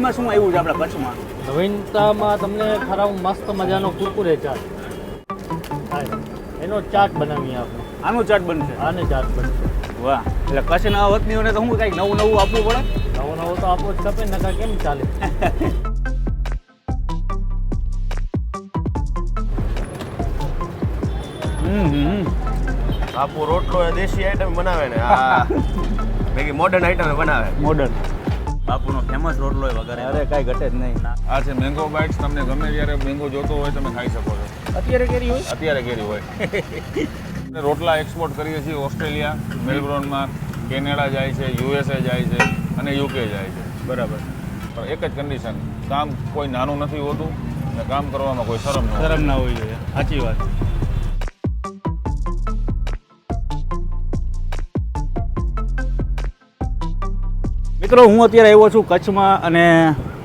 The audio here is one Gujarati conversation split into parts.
નવીનમાં શું આવ્યું છે આપણા કચ્છમાં? નવીનતામાં તમને ખરાબ મસ્ત મજાનો કુરકુરે ચાટ, એનો ચાટ બનાવીએ આપણે. આનો ચાટ બનશે? આને ચાટ બનશે. વાહ, એટલે કચ્છના વતનીઓને તો શું કંઈક નવું નવું આપવું પડે. નવો નવો તો આપવો જ ખપે, નકા કેમ ચાલે. બાપુ રોટલો દેશી આઈટમ બનાવે ને આ ભેગી મોડર્ન આઈટમ બનાવે. મોડર્ન બાપુનો ફેમસ રોટલો હોય વગર. અરે કાંઈ ઘટે જ નહીં. આ છે મેંગો બાઇટ્સ. તમને ગમે ત્યારે મેંગો જોતો હોય તમે ખાઈ શકો છો. અત્યારે કેરી હોય? અત્યારે કેરી હોય. રોટલા એક્સપોર્ટ કરીએ છીએ ઓસ્ટ્રેલિયા, મેલબોર્નમાં, કેનેડા જાય છે, યુએસએ જાય છે અને યુકે જાય છે. બરાબર. પણ એક જ કન્ડિશન, કામ કોઈ નાનું નથી હોતું અને કામ કરવામાં કોઈ શરમ ના હોવી જોઈએ. સાચી વાત. મિત્રો, હું અત્યારે આવ્યો છું કચ્છમાં અને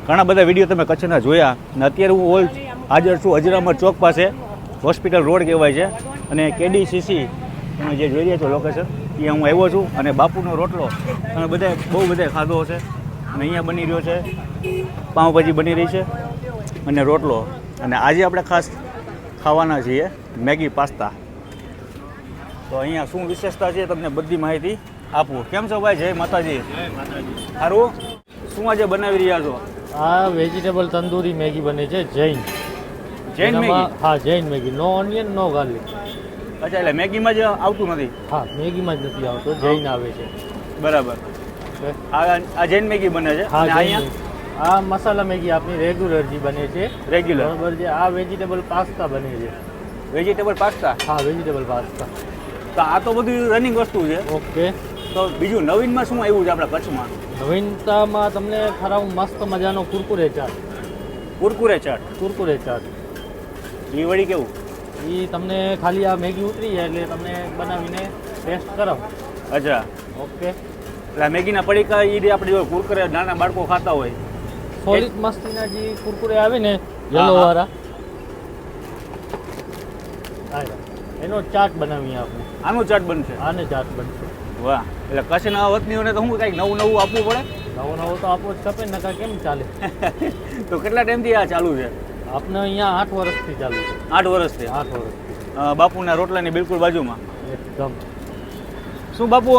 ઘણા બધા વિડીયો તમે કચ્છના જોયા અને અત્યારે હું હાજર છું અજરામર ચોક પાસે. હોસ્પિટલ રોડ કહેવાય છે અને કેડીસીસી તમે જે જોઈ રહ્યા છો લોકેશન, ત્યાં હું આવ્યો છું. અને બાપુનો રોટલો તમે બધા બહુ બધા ખાધો હશે અને અહીંયા બની રહ્યો છે પાઉંભાજી બની રહી છે અને રોટલો. અને આજે આપણે ખાસ ખાવાના છીએ મેગી પાસ્તા. તો અહીંયા શું વિશેષતા છે તમને બધી માહિતી આપું. કેમ છો ભાઈ? જય માતાજી. સારું. શું આજે બનાવી રહ્યા છો? આ વેજીટેબલ તંદૂરી મેગી બને છે, જૈન. જૈન મેગી? હા, જૈન મેગી. નો ઓનિયન, નો ગાર્લિક. અચ્છા, એટલે મેગીમાં જ આવતું નથી? હા, મેગીમાં જ નથી આવતો, જૈન આવે છે. બરાબર. આ જૈન મેગી બને છે? હા, અને જૈન અહીંયા મેગી. આ મસાલા મેગી આપણી રેગ્યુલર જે બને છે. રેગ્યુલર? બરાબર છે. આ વેજીટેબલ પાસ્તા બને છે. Vegetable pasta? હા, વેજીટેબલ પાસ્તા. તો આ તો બધું રનિંગ વસ્તુ છે. ઓકે. તો બીજું નવીનમાં શું આવ્યું છે આપણા કચ્છમાં? નવીનતામાં તમને ખરાબ મસ્ત મજાનો કુરકુરે ચાટ. કુરકુરે ચાટ? કુરકુરે ચાટ એ વળી કેવું? એ તમને ખાલી આ મેગી ઉતરી જાય એટલે તમને બનાવીને ટેસ્ટ કરાવો. અચ્છા, ઓકે. એટલે આ મેગીના પડીકા એ આપણે જો કુરકુરે નાના બાળકો ખાતા હોય સોલિડ મસ્તીના જે કુરકુરે આવે ને યલો વાળા, એનો ચાટ બનાવીએ આપણે. આનો ચાટ બનશે? આને ચાટ બનશે. વાહ, એટલે કચ્છના વતનીઓને તો શું કંઈક નવું નવું આપવું પડે. નવો નવો તો આપવો જ ખપે, નકા કેમ ચાલે. તો કેટલા ટાઈમથી આ ચાલુ છે? આપણે અહીંયા 8 વર્ષથી ચાલુ છે. 8 વર્ષથી? 8 વર્ષથી. બાપુના રોટલાની બિલકુલ બાજુમાં. એકદમ. શું બાપુ,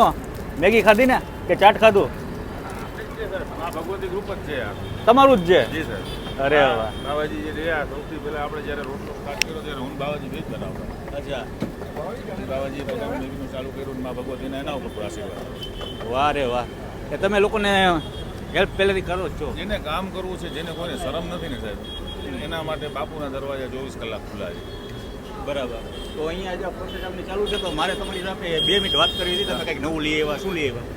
મેગી ખાધી ને કે ચાટ ખાધું? આ ભગવતી ગ્રુપ જ છે. તમારું જ છે? જી સર. અરે વાહ. બાવાજી જે રહ્યા સૌથી પહેલા આપણે જ્યારે રોટલો સ્ટાર્ટ કર્યો ત્યારે હું બાવાજી વેજ બનાવતા. અચ્છા. બાવાજી બધા મેગીનું ચાલુ કર્યું ને મા ભગવતીને એના ઉપર આશીર્વાદ. વાહ રે વાહ. એ તમે લોકોને હેલ્પ પહેલેથી કરો જ છો? જેને કામ કરવું છે, જેને કોઈને શરમ નથી ને સાહેબ, એના માટે બાપુના દરવાજા 24 કલાક ખુલ્લા છે. બરાબર. તો અહીંયા જે પ્રોસેસ આપણી ચાલુ છે, તો મારે તમારી સાથે 2 મિનિટ વાત કરવી હતી. તમે કંઈક નવું લઈ આવ્યા, શું લઈ આવ્યા?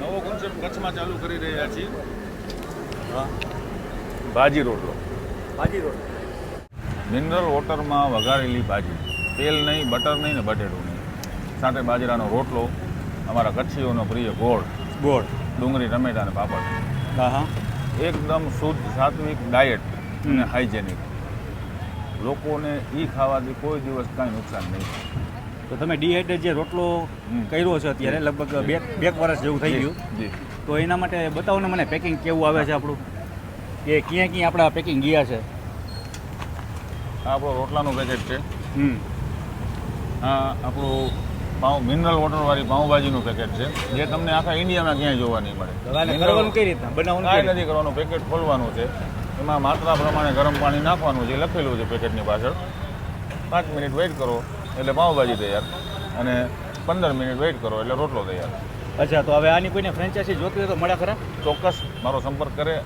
નવો કોન્સેપ્ટ કચ્છમાં ચાલુ કરી રહ્યા છીએ. હા, ભાજી રોટલો. ભાજી રોટલો. મિનરલ વોટરમાં વઘારેલી ભાજી, તેલ નહીં, બટર નહીં ને બટેટું નહીં, સાથે બાજરાનો રોટલો, અમારા કચ્છીઓનો પ્રિય ગોળ, ડુંગળી, ટમેટા અને પાપડ. હા હા. એકદમ શુદ્ધ સાત્વિક ડાયટ અને હાઇજેનિક. લોકોને એ ખાવાથી કોઈ દિવસ કાંઈ નુકસાન નહીં. તો તમે ડિહાઇડ્રેટ જે રોટલો કર્યો છે અત્યારે લગભગ બે વર્ષ જેવું થઈ ગયું. જી. તો એના માટે બતાવો ને મને, પેકિંગ કેવું આવે છે આપણું, કે ક્યાં ક્યાં આપણા પેકિંગ ગયા છે? આ આપણો રોટલાનું પેકેટ છે. આ આપણું મિનરલ વોટરવાળી પાઉંભાજીનું પેકેટ છે, જે તમને આખા ઇન્ડિયામાં ક્યાંય જોવા નહીં મળે. કરવાનું કઈ રીતના? બનાવવાનું કાંઈ નથી કરવાનું. પેકેટ ખોલવાનું છે, એમાં માત્રા પ્રમાણે ગરમ પાણી નાખવાનું છે, લખેલું છે પેકેટની પાછળ. 5 મિનિટ વેઇટ કરો એટલે પાઉંભાજી તૈયાર, અને 15 મિનિટ વેઇટ કરો એટલે રોટલો તૈયાર. અચ્છા, તો હવે આની કોઈને ફ્રેન્ચાઇઝી જોતી હોય તો મળે ખરા? ચોક્કસ મારો સંપર્ક કરે,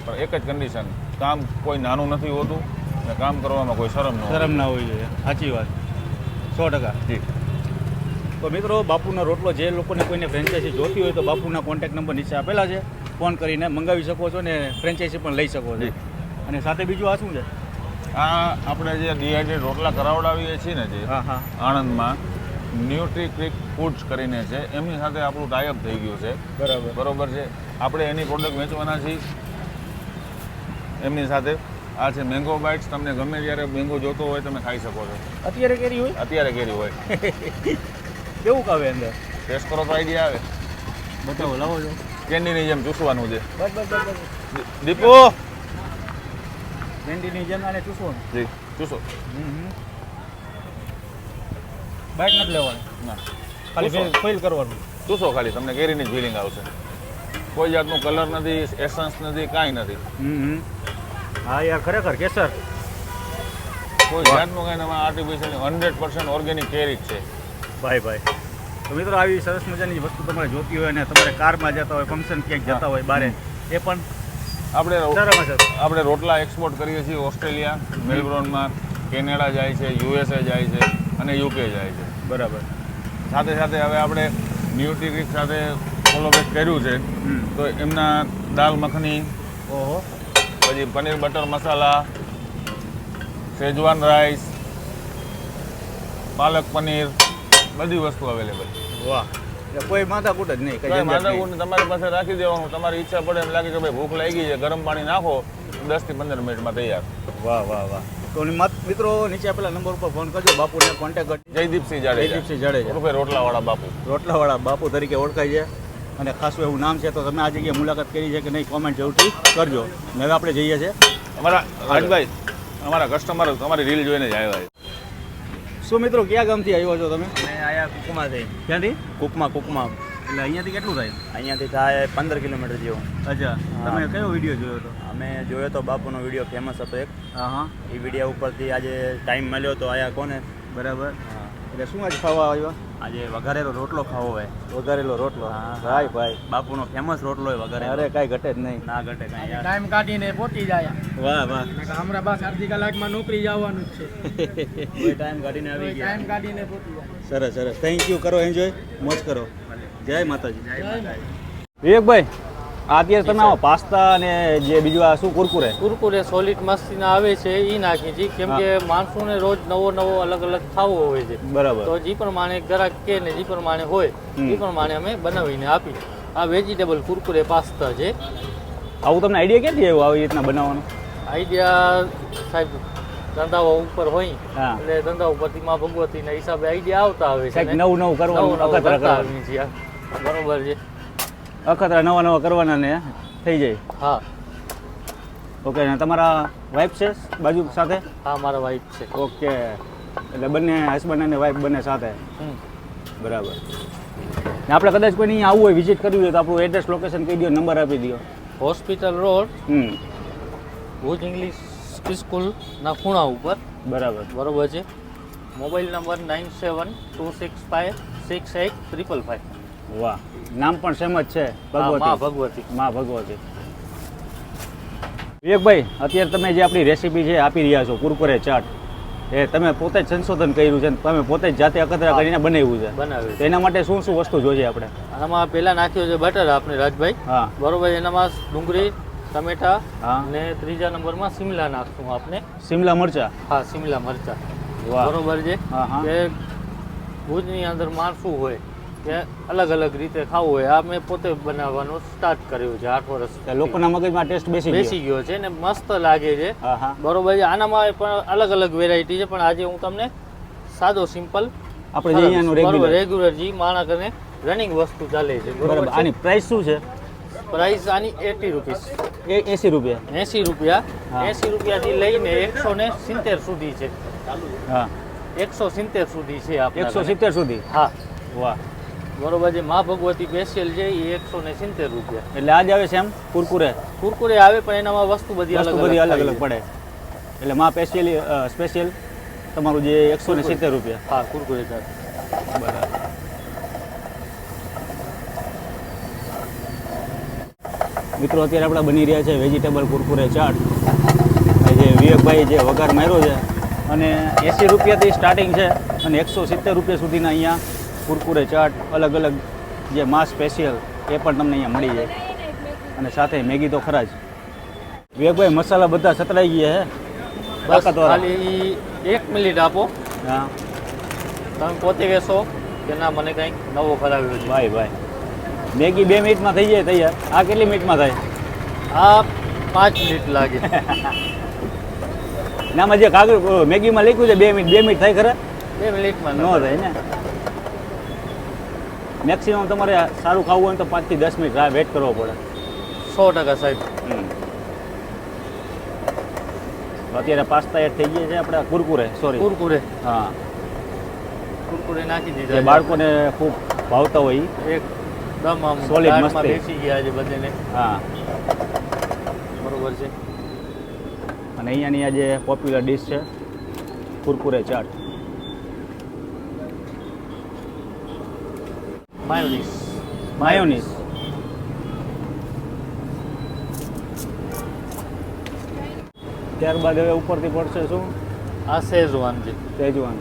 પણ એક જ કન્ડિશન, કામ કોઈ નાનું નથી હોતું અને કામ કરવામાં કોઈ શરમ ના હોવી જોઈએ. સાચી વાત, 100%. જી. તો મિત્રો, બાપુનો રોટલો જે લોકોને કોઈને ફ્રેન્ચાઇઝી જોતી હોય તો બાપુના કોન્ટેક્ટ નંબર નીચે આપેલા છે, ફોન કરીને મંગાવી શકો છો ને ફ્રેન્ચાઇઝી પણ લઈ શકો છો. અને સાથે બીજું આ શું છે? આ આપણે જે ડિહાઇડ્રેટ રોટલા કરાવડાવીએ છીએ ને, જે આણંદમાં ન્યુટ્રીક્રિક ફૂડ્સ કરીને છે, એમની સાથે આપણું ટાઈઅપ થઈ ગયું છે. બરોબર છે. આપણે એની પ્રોડક્ટ વેચવાના છીએ એમની સાથે. આ છે મેંગો બાઇટ્સ. તમને ગમે ત્યારે મેંગો જોતો હોય તમે ખાઈ શકો છો. અત્યારે કેરી હોય? અત્યારે કેરી હોય. કેવું કાવે અંદર? ટેસ્ટ કરો તો આઈડિયા આવે. બતાવો, લાવો છો. કેન્ડીની જેમ ચૂસવાનું છે. બસ બસ બસ બસ દીપુ ભેંડીની જેમ આને ચૂસવાનું. જી ચૂસો. બાઈટ નથી લેવાની, ના ખાલી ફીલ કરવાનું. ચૂસો ખાલી, તમને કેરીની જ ફિલિંગ આવશે. કોઈ જાતનું કલર નથી, એસન્સ નથી, કાંઈ નથી. હા યાર ખરેખર કેસર. કોઈ જાતનું કાંઈ તમે આર્ટિફિશિયલ 100% ઓર્ગેનિક કેરી જ છે. ભાઈ ભાઈ તો મિત્રો આવી સરસ મજાની વસ્તુ તમારે જોતી હોય અને તમારે કારમાં જતા હોય, ફંક્શન ક્યાંક જતા હોય બારે, એ પણ આપણે સારામાં સારું. આપણે રોટલા એક્સપોર્ટ કરીએ છીએ ઓસ્ટ્રેલિયા, મેલબોર્નમાં, કેનેડા જાય છે, યુએસએ જાય છે અને યુકે જાય છે. બરાબર. સાથે સાથે હવે આપણે ન્યુટ્રીક્રિક સાથે કોલોબરેટ કર્યું છે. તો એમના દાલ મખની, ઓહો, પછી પનીર બટર મસાલા, શેજવાન રાઈસ, પાલક પનીર, બધી વસ્તુ અવેલેબલ. વાહ, એટલે કોઈ માથાકૂટ જ નહીં, કઈ માથાકૂટ તમારી પાસે રાખી દેવાનું. તમારી ઈચ્છા પડે એમ લાગે કે ભાઈ ભૂખ લાગી છે, ગરમ પાણી નાખો, 10 થી 15 મિનિટમાં તૈયાર. વાહ વાહ વાહ. તો મિત્રો નીચે આપેલા નંબર ઉપર ફોન કરજો, બાપુને કોન્ટેક્ટ કરજો. જયદીપસિંહ જાડેજા, જયદીપસિંહ જાડેજા, રૂપે રોટલાવાળા બાપુ. રોટલાવાળા બાપુ તરીકે ઓળખાય છે અને ખાસું એવું નામ છે. તો તમે આ જગ્યાએ મુલાકાત કરી છે કે નહીં, કોમેન્ટ જરૂરથી કરજો. ને હવે આપણે જઈએ છીએ અમારા રાજભાઈ, અમારા કસ્ટમર તમારી રીલ જોઈને જ આવ્યા છે. શું મિત્રો, કયા ગામથી આવ્યો છો તમે? અમે આયા કુકમાથી. ક્યાંથી? કુકમા એટલે અહીંયાથી કેટલું થાય? અહીંયાથી થાય 15 કિલોમીટર જેવું. અચ્છા, તમે કયો વિડીયો જોયો હતો? અમે જોયો તો બાપુનો વિડીયો ફેમસ હતો એક. હા હા, એ વિડીયો ઉપરથી આજે ટાઈમ મળ્યો તો આયા કોને. બરાબર. એટલે શું આજે ખાવા આવ્યા? આજે વઘારેલો રોટલો ખાવો હોય. વઘારેલો રોટલો. હા. ભાઈ ભાઈ, બાપુનો ફેમસ રોટલો હોય વઘારેલો. અરે કાંઈ ઘટે જ નહીં. ના ઘટે કાંઈ યાર. ટાઈમ કાઢીને પહોંચી જાય. વાહ વાહ. હમણાં બસ અડધી કલાકમાં નોકરી જવાનું જ છે. કોઈ ટાઈમ કાઢીને આવી ગયા. ટાઈમ કાઢીને પહોંચી જાય. સરસ સરસ, થેન્ક યુ. કરો એન્જોય, મોજ કરો. જય માતાજી. જય માતાજી. વિવેકભાઈ, આ અત્યારે તમે આવો પાસ્તા અને જે બીજું આ શું કુરકુરે? કુરકુરે સોલિડ મસ્તીના આવે છે એ નાખી છે, કેમ કે માણસોને રોજ નવો નવો અલગ અલગ ખાવો હોય છે. બરાબર. તો જે પ્રમાણે ગ્રાહક કે ને જે પ્રમાણે હોય એ પ્રમાણે અમે બનાવીને આપી. આ વેજીટેબલ કુરકુરે પાસ્તા છે. આવું તમને આઈડિયા ક્યાંથી આવ્યો આવી રીતના બનાવવાનો? આઈડિયા સાહેબ ધંધાઓ ઉપર હોય હા. એટલે ધંધા ઉપરથી માં ભગવતીના હિસાબે આઈડિયા આવતા આવે છે. કંઈક નવું નવું કરવાનું, નવું નવું અખતરા કરતા કરવાનું. આવીએ છીએ. બરોબર છે. અખતરા નવા નવા કરવાના ને થઈ જાય. હા ઓકે. અને તમારા વાઈફ છે બાજુ સાથે? હા, મારા વાઈફ છે. ઓકે, એટલે બંને હસબન્ડ અને વાઈફ બંને સાથે. હમ. બરાબર. ને આપણે કદાચ કોઈને અહીંયા આવવું હોય, વિઝિટ કરવી હોય તો આપણું એડ્રેસ, લોકેશન કહી દો, નંબર આપી દો. હોસ્પિટલ રોડ, હમ, ભુજ ઇંગ્લિશ સ્કૂલના ખૂણા ઉપર. બરાબર. બરોબર છે. Mobile number 9726568555. વાહ, નામ પણ સેમ જ છે, મા ભગવતી. ભગવતી. માં ભગવતી. વિવેકભાઈ, અત્યારે તમે જે આપણી રેસીપી છે આપી રહ્યા છો, કુરકુરે ચાટ, એ તમે પોતે જ સંશોધન કર્યું છે, તમે પોતે જ જાતે અખતરા કરીને બનાવ્યું છે. બનાવ્યું. તો એના માટે શું શું વસ્તુ જોઈએ આપણે? આમાં પહેલા નાખ્યો છે બટર આપણે રાજભાઈ. હા બરોબર. એનામાં ડુંગળી, ટમેટા હા. અને ત્રીજા નંબરમાં સિમલા નાખશું આપણે. શિમલા મરચા. હા, સિમલા મરચા. વાહ. બરોબર છે. હા હા. કે ભુજની અંદર માણસું હોય કે અલગ અલગ રીતે ખાવું હોય, આ મેં પોતે બનાવવાનું સ્ટાર્ટ કર્યું છે 8 વર્ષ. તો લોકોના મગજમાં ટેસ્ટ બેસી ગયો છે ને મસ્ત લાગે છે. હા હા. બરોબર છે. આનામાં પણ અલગ અલગ વેરાયટી છે, પણ આજે હું તમને સાદો સિમ્પલ આપણે જે અહીંયાનું રેગ્યુલર. રેગ્યુલર જી માણસને રનિંગ વસ્તુ ચાલે છે. બરાબર. બરોબર. આની પ્રાઇસ શું છે? પ્રાઇસ આની 80 રૂપીસ. 80 રૂપિયા. 80 રૂપિયા. હા. 80 રૂપિયાથી લઈને 170 સુધી છે. હા, 170 સુધી છે આપણા 170 સુધી. હા. વાહ. બરોબર છે. મા ભગવતી સ્પેશિયલ છે એ 170 રૂપિયા. એટલે આજ આવે છે એમ કુરકુરે? કુરકુરે આવે પણ એનામાં વસ્તુ બધી વસ્તુ બધી અલગ થાય અલગ છે. પડે. એટલે માં સ્પેશિયલ તમારું જે 170 રૂપિયા. હા, કુરકુરે ચાટ. બરાબર. મિત્રો, અત્યારે આપણા બની રહ્યા છે વેજીટેબલ કુરકુરે ચાટ. જે વિવેકભાઈ જે વઘાર માર્યો છે અને 80 રૂપિયાથી સ્ટાર્ટિંગ છે અને 170 રૂપિયા સુધીના અહીંયા કુરકુરે ચાટ અલગ અલગ જે માં સ્પેશિયલ એ પણ તમને અહીંયા મળી જાય. અને સાથે મેગી તો ખરા જ. વિવેકભાઈ, મસાલા બધા સતરાઈ ગયા છે. બસ તાકાતવાળા. ખાલી 1 મિનિટ આપો. હા તમે પોતે કહેશો કે ના મને કંઈક નવો કરાવ્યો છે. ભાઈ ભાઈ, મેગી 2 મિનિટમાં થઈ જાય તૈયાર. આ કેટલી મિનિટમાં થાય? આ 5 મિનિટ લાગે. નામાં જે કાગળ મેગીમાં લખ્યું છે 2 મિનિટ થાય ખરા? 2 મિનિટમાં ન ન થાય ને. મેક્સિમમ તમારે સારું ખાવું હોય તો 5 થી 10 મિનિટ રાહ વેટ કરવો પડે. 100% સાહેબ. અત્યારે પાસ્તા એડ થઈ ગયા છે આપણે કુરકુરે સોરી કુરકુરે હા કુરકુરે નાખી જે દીધા. બાળકોને ખૂબ ભાવતા હોય ઈ. એકદમ આમ Solid દાળમાં મસ્તી. બેસી ગયા છે બધાને. હા બરોબર છે. અને અહીંયાની આ જે પોપ્યુલર ડીશ છે કુરકુરે ચાટ. માયોનીઝ. માયોનીઝ ત્યારબાદ હવે ઉપરથી પડશે શું આ શેઝવાન છે. સેજવાન.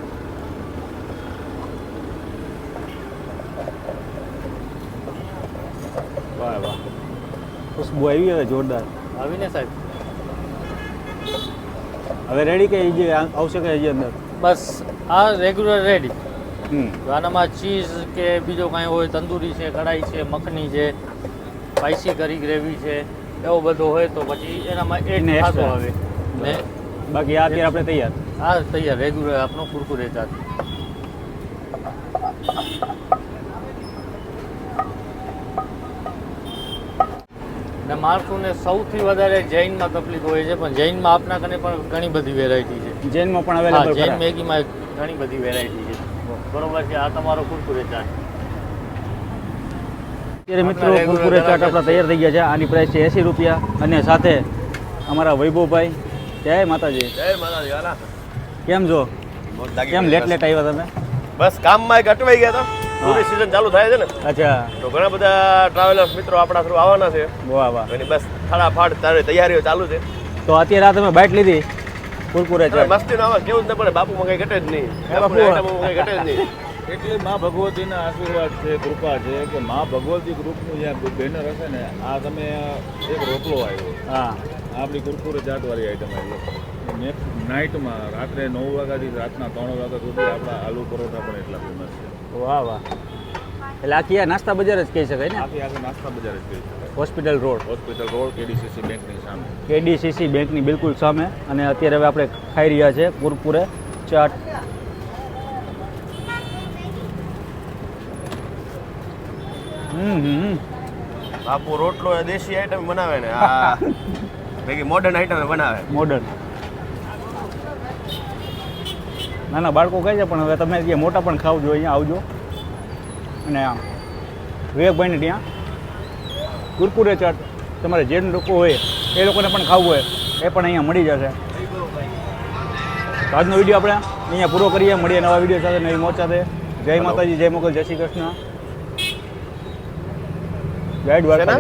વાહ વાહ ખુશ્બુ આવી હવે જોરદાર. આવીને સાહેબ. હવે રેડી કે હજી આવશે કે હજી અંદર? બસ આ રેગ્યુલર રેડી. હમ આનામાં ચીઝ કે બીજો કાંઈ હોય, તંદૂરી છે, કઢાઈ છે, મખની છે, સ્પાઇસી કરી ગ્રેવી છે, એવો બધો હોય તો પછી એનામાં એડ એને થતો extra. આવે ને બાકી આ અત્યારે આપણે તૈયાર. આ તૈયાર રેગ્યુલર આપણો કુરકુરે ચાટ. ને માણસોને સૌથી વધારે જૈનમાં તકલીફ હોય છે, પણ જૈનમાં આપના કને પણ ઘણી બધી વેરાયટી છે. જૈનમાં પણ હા, અવેલેબલ જૈન છે. મેગીમાં ઘણી બધી વેરાયટી છે. બરોબર છે. આ તમારો કુરકુરે ચાટ. અત્યારે મિત્રો કુરકુરે ચાટ આપણા તૈયાર થઈ ગયા છે. આની પ્રાઇસ છે 80 રૂપિયા અને સાથે અમારા વૈભવભાઈ જય માતાજી. જય માતાજી વાલા. કેમ છો? મોજ લાગી કેમ ગઈ લેટ બસ. લેટ આવ્યા તમે? બસ કામમાં એક અટવાઈ ગયા તો ટુરિસ્ટ સિઝન ચાલુ થાય છે ને, અચ્છા તો ઘણા બધા ટ્રાવેલર્સ મિત્રો આપણા થ્રુ આવવાના છે. વાહ વાહ. એની બસ ફાડાફાડ તારી તૈયારીઓ ચાલુ છે. તો અત્યારે આ તમે બાઇટ લીધી કુરકુરે અરે ચાટ. મસ્તીનો આમાં કેવું જ ન પડે, બાપુમાં કઈ ઘટે જ નહીં, બાપુ. બાપુની આઈટમોમાં કઈ ઘટે જ નહીં. એટલે મા ભગવતીના આશીર્વાદ છે, કૃપા છે કે મા ભગવતી ગ્રુપનું જ્યાં બેનર હશે ને, આ તમે એક રોટલો આવ્યો, હા આપણી કુરકુરે ચાટવાળી આઈટમ આવી. નેક્સ્ટ નાઇટમાં રાત્રે 9 વાગ્યાથી રાતના 3 વાગ્યા સુધી આપણા આલુ પરોઠા પણ એટલા ફેમસ છે. વાહ વાહ. એટલે આખી આ નાસ્તા બજાર જ કહી શકાય ને? આખી આખી નાસ્તા બજાર જ કહી શકાય. Hospital road, hospital road, KDCC બેંકની સામે. કેડીસીસી બેંકની બિલકુલ સામે. અને અત્યારે હવે આપણે ખાઈ રહ્યા છે કુરકુરે ચાટ. હમ બાપુ રોટલો એ દેશી આઈટમ બનાવે ને, આ ભેગી મોડર્ન આઈટમ બનાવે. મોડર્ન. નાના બાળકો કહે છે પણ હવે તમે જે મોટા પણ ખાવજો, અહીંયા આવજો. અને આ વિવેકભાઈને ત્યાં કુરકુરે ચાટ તમારે જે લોકો હોય એ લોકોને પણ ખાવું હોય એ પણ અહીંયા મળી જશે. તો આજનો વિડીયો આપણે અહીંયા પૂરો કરીએ. મળીએ નવા વિડીયો સાથે, નવી મોજ સાથે. જય માતાજી, જય મોગલ, જય શ્રી કૃષ્ણ. જય દ્વારકા.